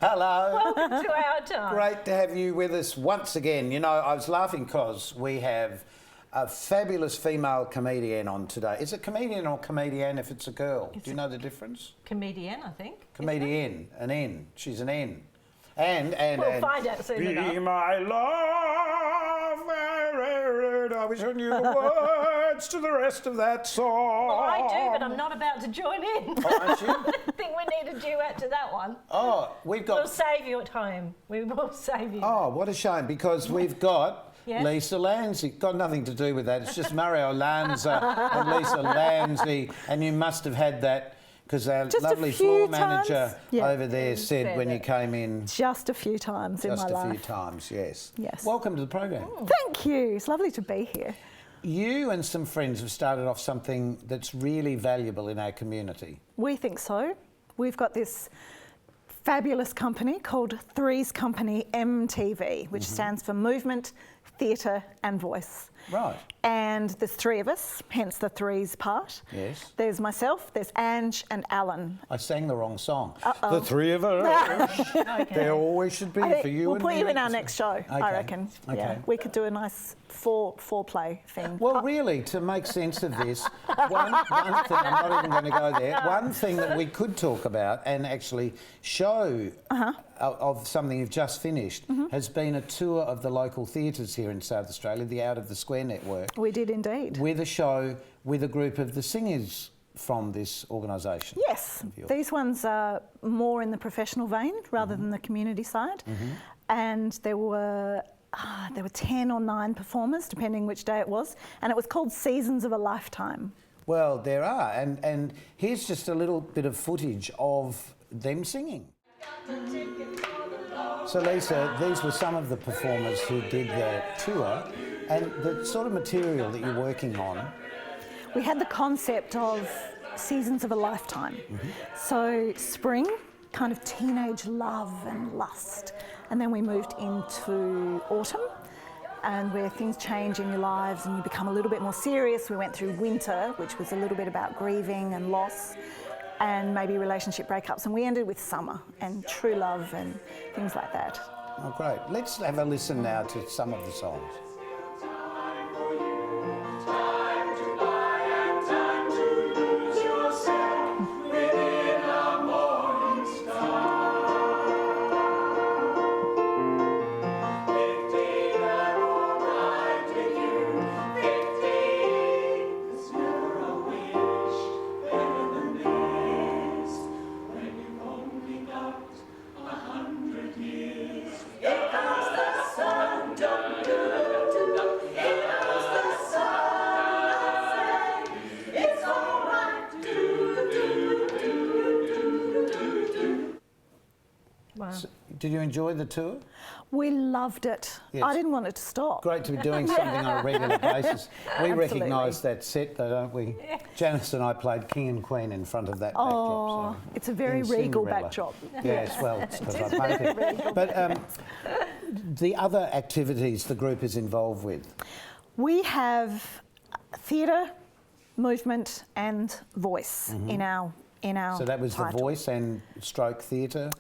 Hello. Welcome to Our Time. Great to have you with us once again. You know, I was laughing because we have a fabulous female comedian on today. Is it comedian or comedian if it's a girl? Do you know the difference? Comedian, I think. Comedian, an N. She's an N. And We'll find out soon enough. Be my love, I wish I knew the words to the rest of that song. Well, I do, but I'm not about to join in. Oh, aren't you? I think we need a duet to that one. Oh, we've got... We'll save you at home. We will save you. Oh, what a shame, because we've got Yes? Lisa Lanzi. Got nothing to do with that. It's just Mario Lanza and Lisa Lanzi, and you must have had that because our Just lovely floor times. manager Yeah. over there said when you came in. Just a few times in my Just a life. few times, yes. Yes. Welcome to the program. Thank you. It's lovely to be here. You and some friends have started off something that's really valuable in our community. We think so. We've got this fabulous company called Three's Company MTV, which stands for Movement, Theatre and Voice. Right. And there's three of us, hence the threes part. Yes. There's myself, there's Ange and Alan. I sang the wrong song. Uh-oh. The three of us. Okay. There always should be I think for you we'll and put me. you in our next show, Okay. I reckon. Okay. Yeah, we could do a nice foreplay thing. Well, really, to make sense of this, one thing, I'm not even going to go there, one thing that we could talk about and actually show of something you've just finished has been a tour of the local theatres here in South Australia, the Out of the Square network, We did indeed. with a show with a group of the singers from this organisation. Yes, these ones are more in the professional vein rather than the community side. And there were 10 or 9 performers, depending which day it was, and it was called Seasons of a Lifetime. Well, there are, and here's just a little bit of footage of them singing. So Lisa, these were some of the performers who did the tour, and the sort of material that you're working on. We had the concept of seasons of a lifetime. So spring, kind of teenage love and lust. And then we moved into autumn, and where things change in your lives and you become a little bit more serious. We went through winter, which was a little bit about grieving and loss and maybe relationship breakups. And we ended with summer and true love and things like that. Oh, great. Let's have a listen now to some of the songs. Wow. So, did you enjoy the tour? We loved it. Yes. I didn't want it to stop. Great to be doing something on a regular basis. We Absolutely. recognise that set, though, don't we? Janice and I played King and Queen in front of that Oh, backdrop. So. it's a very in regal Cinderella. backdrop. Yes, well, it's because I painted it. But the other activities the group is involved with? We have theatre, movement and voice in our So that was title. the voice and stroke theatre?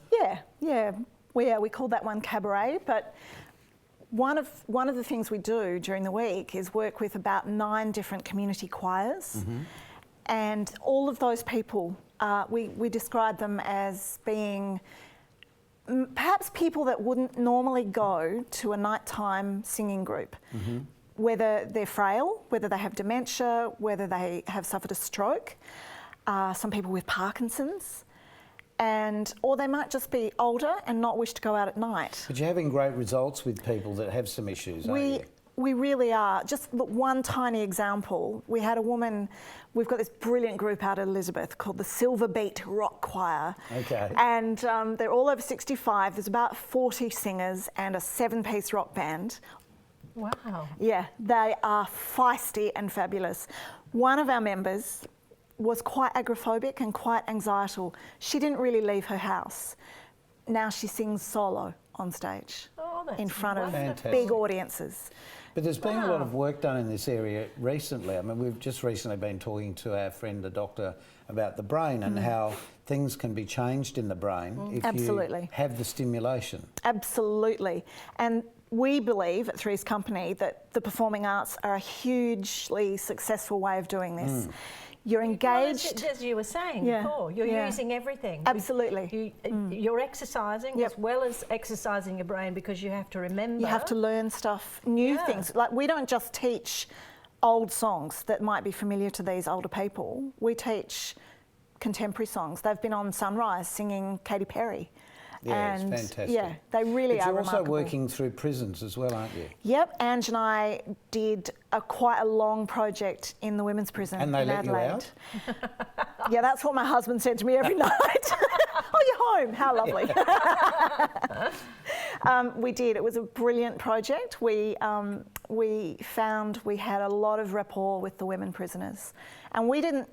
Yeah. We call that one cabaret, but one of the things we do during the week is work with about 9 different community choirs, and all of those people, we describe them as being perhaps people that wouldn't normally go to a nighttime singing group. Whether they're frail, whether they have dementia, whether they have suffered a stroke, some people with Parkinson's, or they might just be older and not wish to go out at night. But you're having great results with people that have some issues, aren't you? We really are. Just one tiny example. We had a woman, we've got this brilliant group out at Elizabeth called the Silver Beat Rock Choir. Okay. And they're all over 65. There's about 40 singers and a 7-piece rock band. Wow. Yeah, they are feisty and fabulous. One of our members was quite agoraphobic and quite anxietal. She didn't really leave her house. Now she sings solo on stage in front of Fantastic. big audiences. But there's been a lot of work done in this area recently. I mean, we've just recently been talking to our friend, the doctor, about the brain and how things can be changed in the brain if Absolutely. you have the stimulation. Absolutely. And we believe at Three's Company that the performing arts are a hugely successful way of doing this. You're engaged. Well, as you were saying Yeah. before, you're Yeah. using everything. Absolutely. You're exercising Yep. as well as exercising your brain, because you have to remember. You have to learn stuff, new Yeah. things. Like, we don't just teach old songs that might be familiar to these older people. We teach contemporary songs. They've been on Sunrise singing Katy Perry. Yeah, and it's fantastic. yeah, they really But are you're also remarkable. working through prisons as well, aren't you? Yep, Ange and I did quite a long project in the women's prison And they in let you Adelaide. out? Yeah, that's what my husband said to me every night. Oh, you're home. How lovely. We did. It was a brilliant project. We found we had a lot of rapport with the women prisoners, and we didn't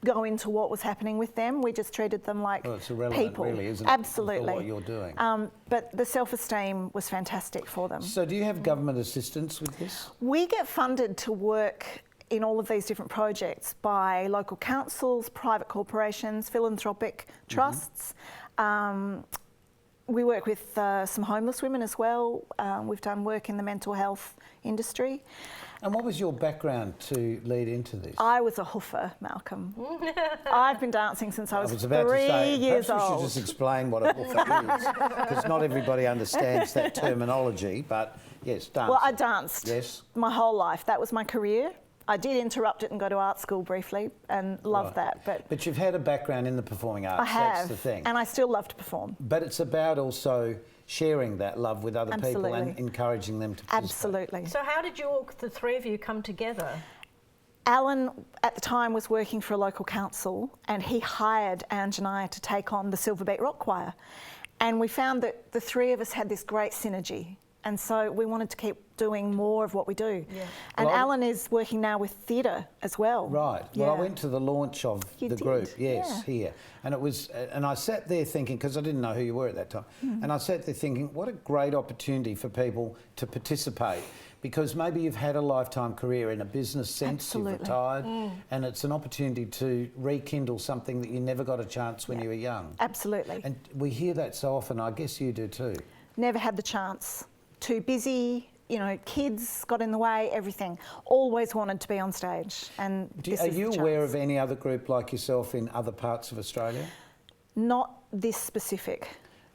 go into what was happening with them. We just treated them like Well, it's irrelevant, people. really, isn't it? Absolutely. For what you're doing. But the self-esteem was fantastic for them. So do you have government assistance with this? We get funded to work in all of these different projects by local councils, private corporations, philanthropic trusts. We work with some homeless women as well. We've done work in the mental health industry. And what was your background to lead into this? I was a hoofer, Malcolm. I've been dancing since I was, about 3 to say, years perhaps we old. should just explain what a hoofer is, because not everybody understands that terminology, but yes, dancing. Well, I danced Yes. my whole life. That was my career. I did interrupt it and go to art school briefly and loved that. But you've had a background in the performing arts, I have, that's the thing. and I still love to perform. But it's about also sharing that love with other people and Absolutely. encouraging them to participate. Absolutely. So how did the three of you come together? Alan, at the time, was working for a local council, and he hired Ange and I to take on the Silverbeat Rock Choir. And we found that the three of us had this great synergy. And so we wanted to keep doing more of what we do. Yeah. And Well, Alan is working now with theatre as well. Right. Well, I went to the launch of You the did, group, yes, yeah. here. And it was, and I sat there thinking, because I didn't know who you were at that time, and I sat there thinking, what a great opportunity for people to participate. Because maybe you've had a lifetime career in a business sense, Absolutely. you've retired, and it's an opportunity to rekindle something that you never got a chance when you were young. Absolutely. And we hear that so often, I guess you do too. Never had the chance. Too busy, you know, kids got in the way, everything. Always wanted to be on stage. And this Are is you the aware chance. of any other group like yourself in other parts of Australia? Not this specific.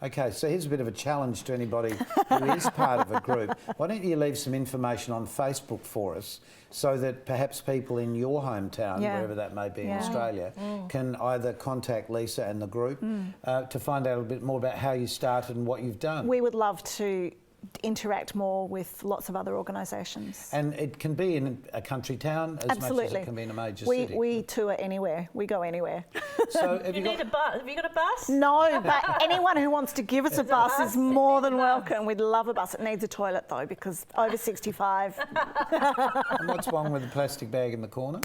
Okay, so here's a bit of a challenge to anybody who is part of a group. Why don't you leave some information on Facebook for us so that perhaps people in your hometown, Yeah. wherever that may be in Yeah. Australia, can either contact Lisa and the group to find out a bit more about how you started and what you've done. We would love to interact more with lots of other organisations. And it can be in a country town as much as Absolutely. it can be in a major we, city. We tour anywhere. We go anywhere. So have You you need got... a bus. Have you got a bus? No, but anyone who wants to give us a bus is more than welcome. We'd love a bus. It needs a toilet though, because over 65. And what's wrong with the plastic bag in the corner?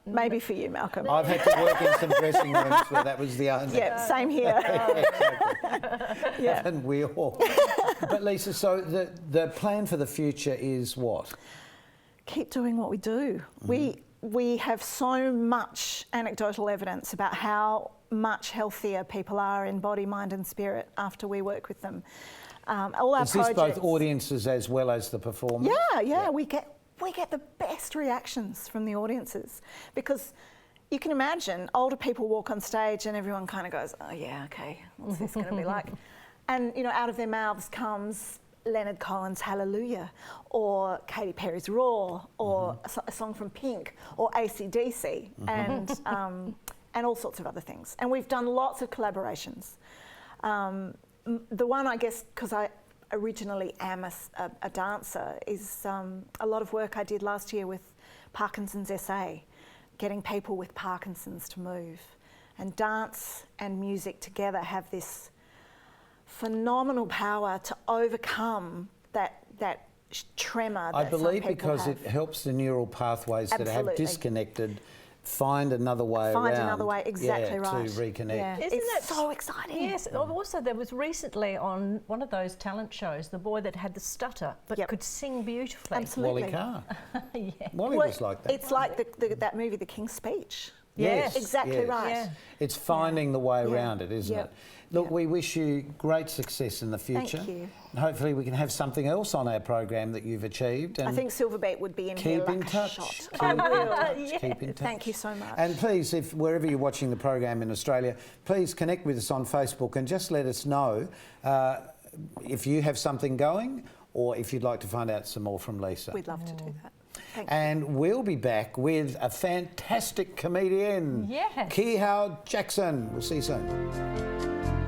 Maybe for you, Malcolm. I've had to work in some dressing rooms where that was the only... Yeah, same here. Yeah. And we all. But Lisa, so the plan for the future is what? Keep doing what we do. We have so much anecdotal evidence about how much healthier people are in body, mind and spirit after we work with them. All our Is this projects. both audiences as well as the performers? Yeah. We get the best reactions from the audiences, because you can imagine older people walk on stage and everyone kind of goes, oh yeah, okay, what's this going to be like? And you know, out of their mouths comes Leonard Cohen's Hallelujah, or Katy Perry's Raw, or a song from Pink, or AC/DC, and all sorts of other things. And we've done lots of collaborations. The one, I guess, because I originally am a dancer, is a lot of work I did last year with Parkinson's SA, getting people with Parkinson's to move. And dance and music together have this phenomenal power to overcome that tremor that I some believe people because have. it helps the neural pathways that have Absolutely. disconnected find another way Find around. another way, exactly right. To reconnect. Yeah. Isn't It's that so exciting. Yes. Also, there was recently on one of those talent shows the boy that had the stutter but Yep. could sing beautifully. Absolutely. Wally Carr. Yeah. Wally Well, was like that. It's like that movie, The King's Speech. Yes. Exactly right. Yeah. It's finding the way around it, isn't Yeah. it? Look, we wish you great success in the future. Thank you. And hopefully we can have something else on our program that you've achieved. And I think Silverbeet would be in here keep like in a touch. shot. Keep I in will. touch. Yes. Keep in touch. Thank you so much. And please, if wherever you're watching the program in Australia, please connect with us on Facebook and just let us know if you have something going or if you'd like to find out some more from Lisa. We'd love to do that. Thank you. And we'll be back with a fantastic comedian, Yes. Kiha Jackson. We'll see you soon.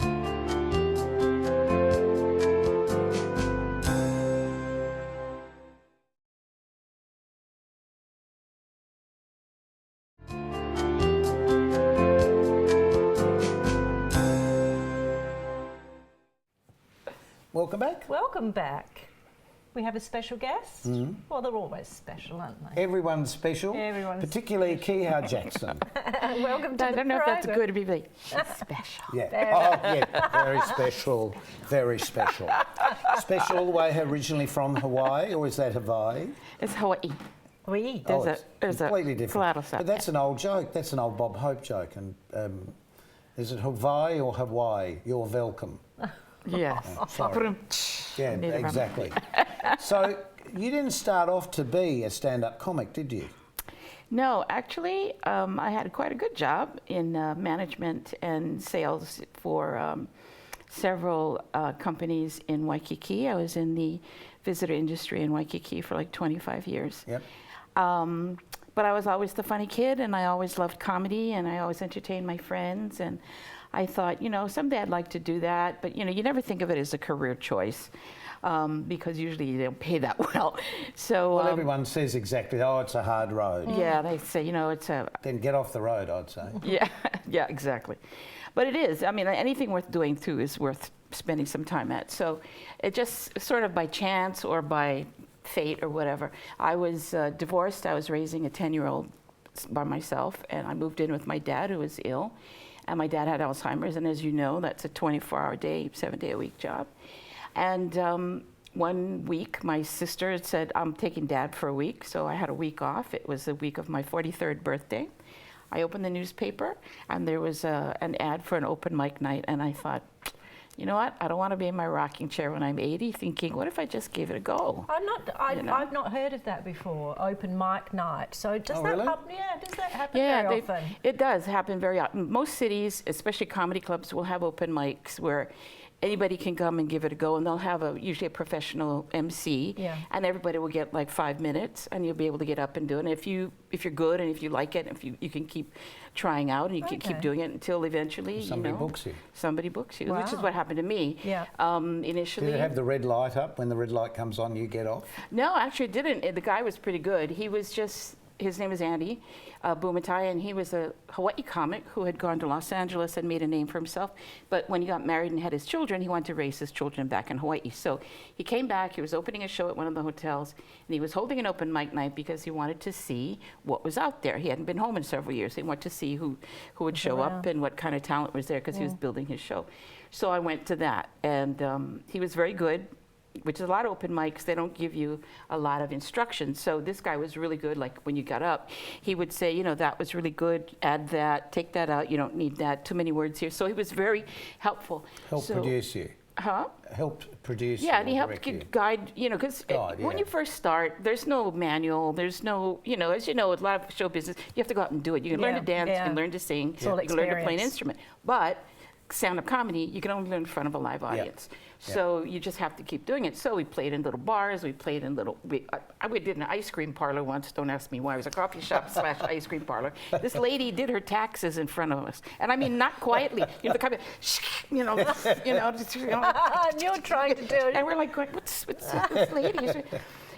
Welcome back. Welcome back. We have a special guest. Well, they're always special, aren't they? Everyone's special, Everyone's particularly Kiha Jackson. Welcome to I the don't know if that's program. good to be like, special. Yeah. Oh, yeah. Very special. Very special. Special all the way originally from Hawaii, or is that Hawaii? It's Hawaii. Oui. There's a completely different. collateral side. But that's an old joke. That's an old Bob Hope joke. And is it Hawaii or Hawaii? You're welcome. Yes. Sorry. Yeah, Neither am I. exactly. So you didn't start off to be a stand-up comic, did you? No, actually, I had quite a good job in management and sales for several companies in Waikiki. I was in the visitor industry in Waikiki for like 25 years. Yep. But I was always the funny kid, and I always loved comedy, and I always entertained my friends. And I thought, you know, someday I'd like to do that. But, you know, you never think of it as a career choice because usually you don't pay that well. So Well, everyone says exactly, oh, it's a hard road. yeah, they say, you know, it's a Then get off the road, I'd say. yeah, yeah, exactly. But it is. I mean, anything worth doing too is worth spending some time at. So it just sort of by chance or by fate or whatever. I was divorced. I was raising a 10-year-old by myself, and I moved in with my dad, who was ill. And my dad had Alzheimer's, and as you know, that's a 24-hour day, 7-day-a-week job. And one week, my sister had said, I'm taking Dad for a week, so I had a week off. It was the week of my 43rd birthday. I opened the newspaper, and there was an ad for an open mic night, and I thought, you know what? I don't want to be in my rocking chair when I'm 80, thinking, what if I just gave it a go? I've not heard of that before. Open mic night. So does that really? happen? Yeah, does that happen Yeah, very often? it does happen very often. Most cities, especially comedy clubs, will have open mics where anybody can come and give it a go, and they'll have usually a professional MC, Yeah. and everybody will get like 5 minutes, and you'll be able to get up and do it. And if you're good and if you like it, if you can keep trying out and you can keep Okay. doing it until eventually Somebody you know, books you. somebody books you, which is Wow. what happened to me. Yeah. Initially, Did it have the red light up? When the red light comes on, you get off? no, actually it didn't. The guy was pretty good. He was just, his name is Andy Bumatai, and he was a Hawaii comic who had gone to Los Angeles and made a name for himself. But when he got married and had his children, he wanted to raise his children back in Hawaii. So he came back, he was opening a show at one of the hotels, and he was holding an open mic night because he wanted to see what was out there. He hadn't been home in several years. He wanted to see who would show up and what kind of talent was there because he was building his show. So I went to that, and he was very good, which is a lot of open mics, they don't give you a lot of instructions. So this guy was really good. Like when you got up, he would say, you know, that was really good, add that, take that out, you don't need that, too many words here. So he was very helpful. Helped So- produce you. Huh? Helped produce you. Yeah, and he or helped direct you. guide, you know, because Guide, when yeah. you first start, there's no manual, there's no, you know, as you know, a lot of show business, you have to go out and do it. You can learn Yeah, to dance, you yeah. can learn to sing, all you can learn to play an experience. instrument. But stand-up comedy, you can only learn in front of a live audience. So you just have to keep doing it. So we played in little bars, we played in little, we did an ice cream parlor once, don't ask me why, it was a coffee shop / ice cream parlor. This lady did her taxes in front of us. And I mean, not quietly, you know, the kind of, just, And you're trying to do it. and we're like, what's this lady?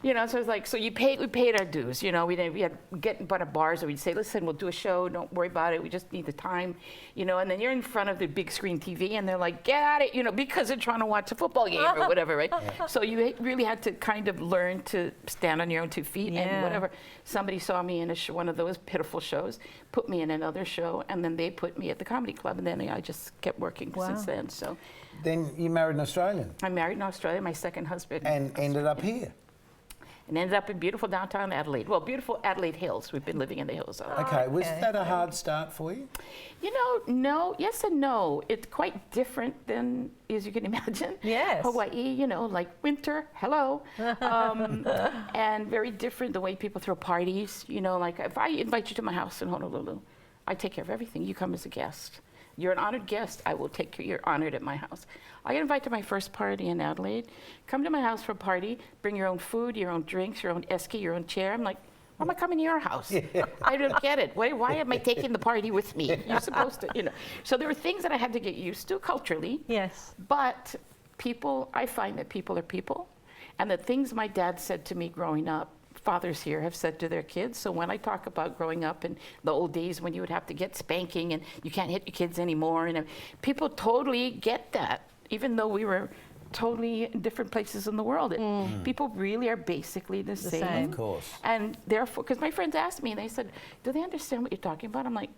You know, so it's like, so we paid our dues. You know, we had get in a bunch of bars, and we'd say, listen, we'll do a show. Don't worry about it. We just need the time, you know. And then you're in front of the big screen TV, and they're like, get at it, you know, because they're trying to watch a football game or whatever, right? So you really had to kind of learn to stand on your own 2 feet Yeah. and whatever. Somebody saw me in one of those pitiful shows, put me in another show, and then they put me at the comedy club, and then I just kept working since then. So Then you married an Australian I married in Australia, my second husband. and ended up here. and ended up in beautiful downtown Adelaide. Well, beautiful Adelaide Hills. We've been living in the hills. Okay, was that a hard start for you? You know, no, yes and no. It's quite different than, as you can imagine. Yes. Hawaii, you know, like winter, hello. And very different the way people throw parties. You know, like if I invite you to my house in Honolulu, I take care of everything. You come as a guest. You're an honored guest. I will take care. You're honored at my house. I get invited to my first party in Adelaide. Come to my house for a party. Bring your own food, your own drinks, your own esky, your own chair. I'm like, why am I coming to your house? Yeah. I don't get it. Why am I taking the party with me? You're supposed to, you know. So there were things that I had to get used to culturally. Yes. But people, I find that people are people. And the things my dad said to me growing up, fathers here have said to their kids. So when I talk about growing up in the old days when you would have to get spanking and you can't hit your kids anymore, and people totally get that, even though we were totally in different places in the world. People really are basically the same. Of course. And therefore, because my friends asked me, and they said, do they understand what you're talking about? I'm like,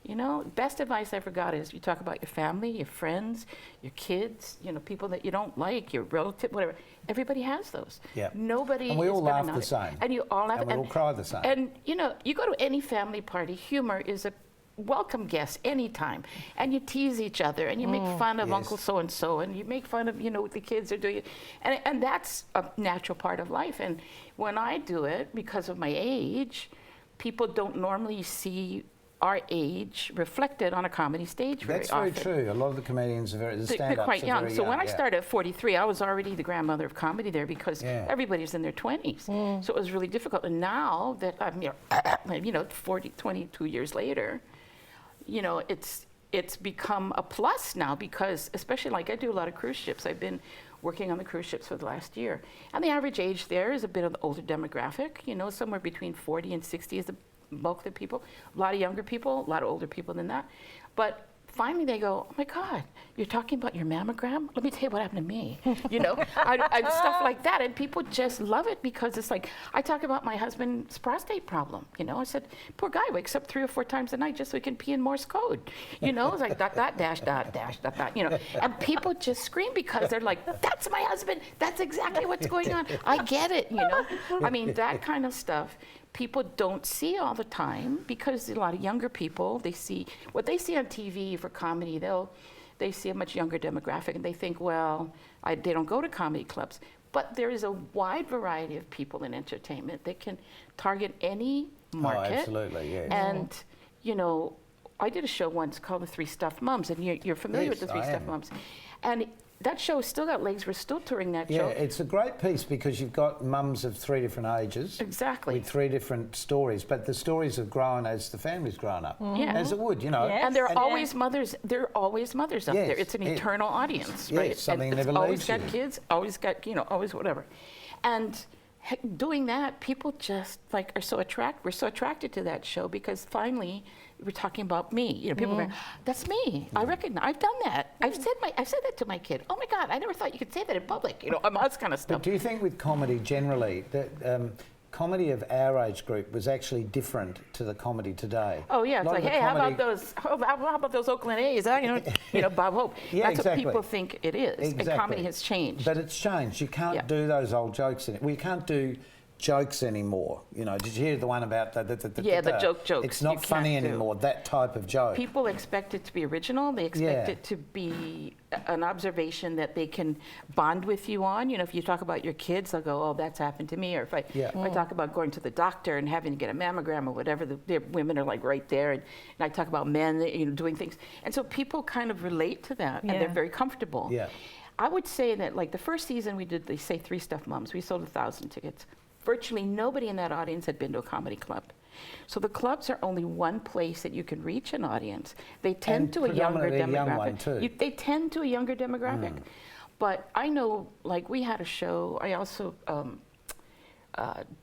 you know, best advice I ever got is you talk about your family, your friends, your kids, you know, people that you don't like, your relative, whatever. Everybody has those. Yeah. Nobody And we all is better laugh than the others. same. And you all laugh. And we all cry the same. And, you know, you go to any family party, humor is a welcome guest anytime. And you tease each other and you make fun of Yes. Uncle so-and-so and you make fun of, you know, what the kids are doing. And that's a natural part of life. And when I do it, because of my age, people don't normally see our age reflected on a comedy stage very That's often. very true. A lot of the comedians are They're stand-ups quite are young. very So when I yeah. started at 43, I was already the grandmother of comedy there because Yeah. everybody's in their 20s. So it was really difficult. And now that I'm, you know, 22 years later, you know, it's become a plus now because, especially like I do a lot of cruise ships. I've been working on the cruise ships for the last year. And the average age there is a bit of the older demographic, you know, somewhere between 40 and 60 is the bulk of the people. A lot of younger people, a lot of older people than that. But finally they go, oh my God, you're talking about your mammogram? Let me tell you what happened to me. You know, I stuff like that. And people just love it because it's like, I talk about my husband's prostate problem. You know, I said, poor guy wakes up 3 or 4 times a night just so he can pee in Morse code. You know, it's like dot, dot, dash, dot, dash, dot, dot, you know. And people just scream because they're like, that's my husband. That's exactly what's going on. I get it, you know. I mean, that kind of stuff people don't see all the time because a lot of younger people, they see what they see on TV for comedy. They see a much younger demographic and they think, well, they don't go to comedy clubs. But there is a wide variety of people in entertainment that can target any market. Oh, absolutely, yes. And, you know, I did a show once called The Three Stuffed Mums, and you're familiar Yes, with The Three I Stuffed am. Mums. And that show still got legs. We're still touring that Yeah, show. it's a great piece because you've got mums of 3 different ages. Exactly. With 3 different stories, but the stories have grown as the family's grown up. Yeah. As it would, you know. Yes. And there are always mothers. There are always mothers up Yes, there. It's an it- eternal audience, yes, right? something and it's never always leaves got you. kids. Always got, you know, always whatever. And doing that, people just like are so attracted. We're so attracted to that show because finally we're talking about me. You know, people are going, that's me. I recognize. I've done that. I've said that to my kid. Oh my God, I never thought you could say that in public. You know, all this kind of But stuff. do you think with comedy generally that comedy of our age group was actually different to the comedy today? Oh yeah, A it's lot like, of the hey, how comedy- about those? How about those Oakland A's? Huh? You know, Bob Hope. Yeah, That's exactly. what people think it is. And Exactly. comedy has changed. But it's changed. You can't Yeah. do those old jokes anymore. We can't do jokes anymore. You know, did you hear the one about the Yeah, the joke jokes It's you not funny can't do. anymore, that type of joke. People expect it to be original. They expect Yeah. it to be an observation that they can bond with you on. You know, if you talk about your kids, they'll go, "Oh, that's happened to me." Or if I talk about going to the doctor and having to get a mammogram or whatever, the women are like right there. And I talk about men, you know, doing things, and so people kind of relate to that, and they're Yeah. very comfortable. Yeah. I would say that like the first season we did, they say Three Stuffed Mums. We sold 1,000 tickets. Virtually nobody in that audience had been to a comedy club. So the clubs are only one place that you can reach an audience. They tend And to a younger predominantly a young demographic. one too. They tend to a younger demographic. But I know, like we had a show, I also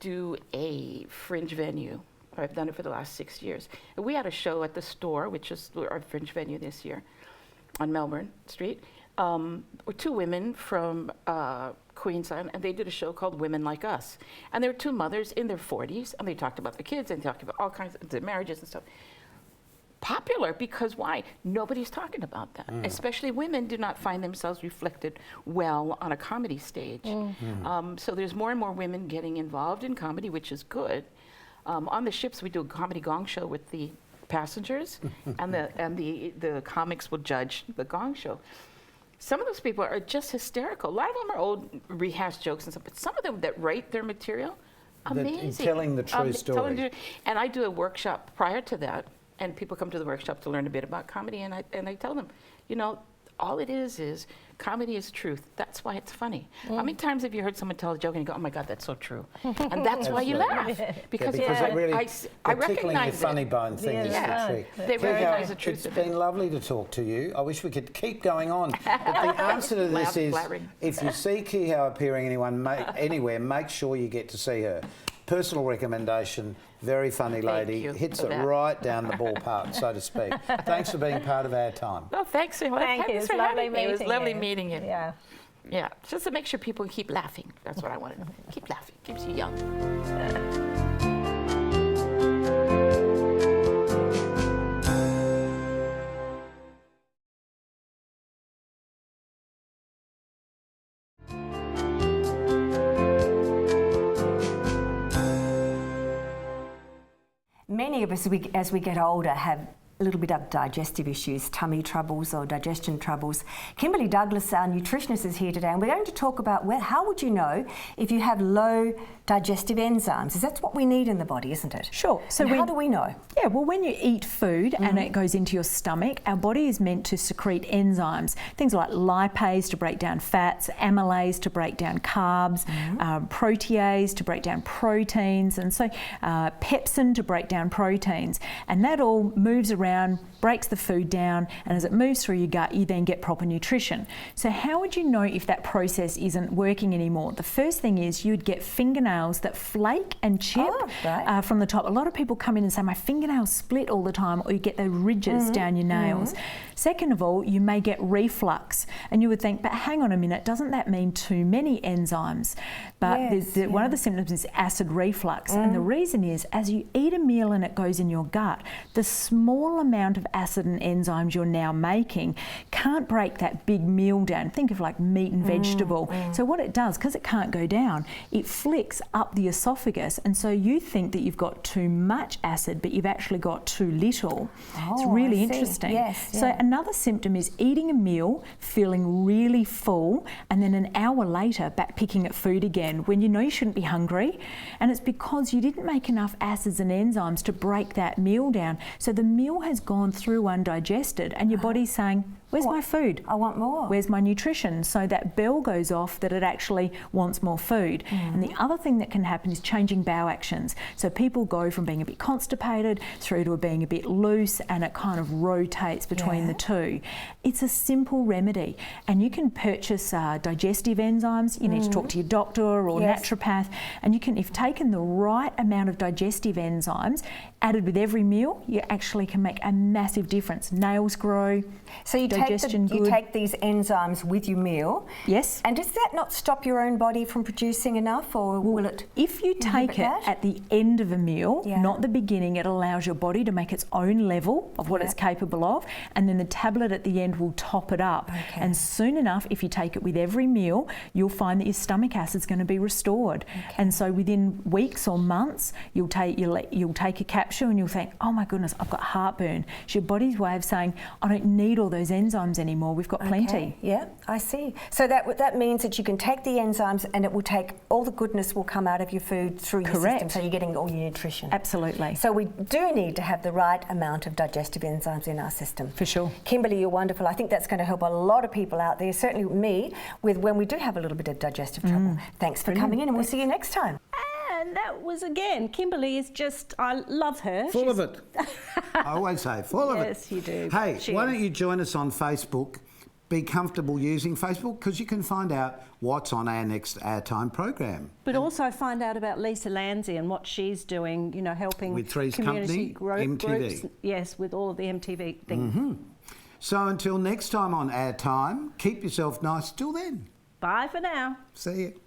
do a fringe venue. I've done it for the last 6 years. And we had a show at the Store, which is our fringe venue this year on Melbourne Street. With 2 women from Queensland, and they did a show called Women Like Us. And there were 2 mothers in their 40s, and they talked about the kids, and they talked about all kinds of their marriages and stuff. 2 women, 2 mothers, and they did a show called Women Like Us. And there were 2 mothers in their 40s, and they talked about the kids, and they talked about all kinds of their marriages and stuff. popular because why? Nobody's talking about that. Especially women do not find themselves reflected well on a comedy stage. So there's more and more women getting involved in comedy, which is good. On the ships, we do a comedy gong show with the passengers, and the comics will judge the gong show. Some of those people are just hysterical. A lot of them are old rehashed jokes and stuff, but some of them that write their material, amazing. Telling the true story. And I do a workshop prior to that, and people come to the workshop to learn a bit about comedy, and I tell them, you know, all it is comedy is truth. That's why it's funny. How many times have you heard someone tell a joke and you go, oh my God, that's so true? And that's why you laugh. Because it really, I tickling your recognize funny it. bone thing is the trick. They recognize the truth It's of it. been lovely to talk to you. I wish we could keep going on. But the answer to this is, if you see Kiha appearing anywhere, make sure you get to see her. Personal recommendation, very funny lady, hits it right down the ballpark, so to speak. Thanks for being part of Our Time. Oh, thanks so much. Thank you. Thanks It's for having me. It was meeting lovely you. meeting you. Yeah. Yeah, just to make sure people keep laughing. That's what I want to know. Keep laughing. Keeps you young. Many of us, as we get older, have a little bit of digestive issues, tummy troubles or digestion troubles. Kimberly Douglas, our nutritionist, is here today, and we're going to talk about how would you know if you have low digestive enzymes? Because that's what we need in the body, isn't it? Sure. So how do we know? Yeah, well, when you eat food and it goes into your stomach, our body is meant to secrete enzymes, things like lipase to break down fats, amylase to break down carbs, protease to break down proteins, and so pepsin to break down proteins. And that all moves around, breaks the food down, and as it moves through your gut, you then get proper nutrition. So how would you know if that process isn't working anymore? The first thing is you'd get fingernails that flake and chip from the top. A lot of people come in and say, my fingernails split all the time, or you get those ridges down your nails. Second of all, you may get reflux, and you would think, but hang on a minute, doesn't that mean too many enzymes? But one of the symptoms is acid reflux, and the reason is, as you eat a meal and it goes in your gut, the small amount of acid and enzymes you're now making can't break that big meal down. Think of like meat and vegetable. So what it does, because it can't go down, it flicks up the esophagus, and so you think that you've got too much acid, but you've actually got too little. It's really interesting. So another symptom is eating a meal, feeling really full, and then an hour later back picking at food again when you know you shouldn't be hungry, and it's because you didn't make enough acids and enzymes to break that meal down. So the meal has gone through undigested, and your body's saying, where's my food? I want more. Where's my nutrition? So that bell goes off that it actually wants more food. And the other thing that can happen is changing bowel actions. So people go from being a bit constipated through to being a bit loose, and it kind of rotates between the two. It's a simple remedy, and you can purchase digestive enzymes. You need to talk to your doctor or naturopath, and you can, if taken the right amount of digestive enzymes added with every meal, you actually can make a massive difference. Nails grow. So you take these enzymes with your meal. Yes. And does that not stop your own body from producing enough, or will it? If you take it at the end of a meal, not the beginning, it allows your body to make its own level of what it's capable of, and then the tablet at the end will top it up. And soon enough, if you take it with every meal, you'll find that your stomach acid's going to be restored. And so within weeks or months, you'll take a capsule and you'll think, oh my goodness, I've got heartburn. It's your body's way of saying, I don't need all those enzymes anymore, we've got plenty. Yeah, I see. So that means that you can take the enzymes and it will take, all the goodness will come out of your food through your system, so you're getting all your nutrition. Absolutely. So we do need to have the right amount of digestive enzymes in our system. For sure. Kimberly, you're wonderful. I think that's going to help a lot of people out there, certainly me, with when we do have a little bit of digestive trouble. Thanks for coming in, and we'll see you next time. And that was, again, Kimberly is just, I love her. Full of it. I always say, full of it. Yes, you do. Hey, why don't you join us on Facebook? Be comfortable using Facebook, because you can find out what's on our next Our Time program. But also find out about Lisa Landsey and what she's doing, you know, helping with Three's community Company, MTV. groups. Yes, with all of the MTV things. So until next time on Our Time, keep yourself nice. Till then. Bye for now. See you.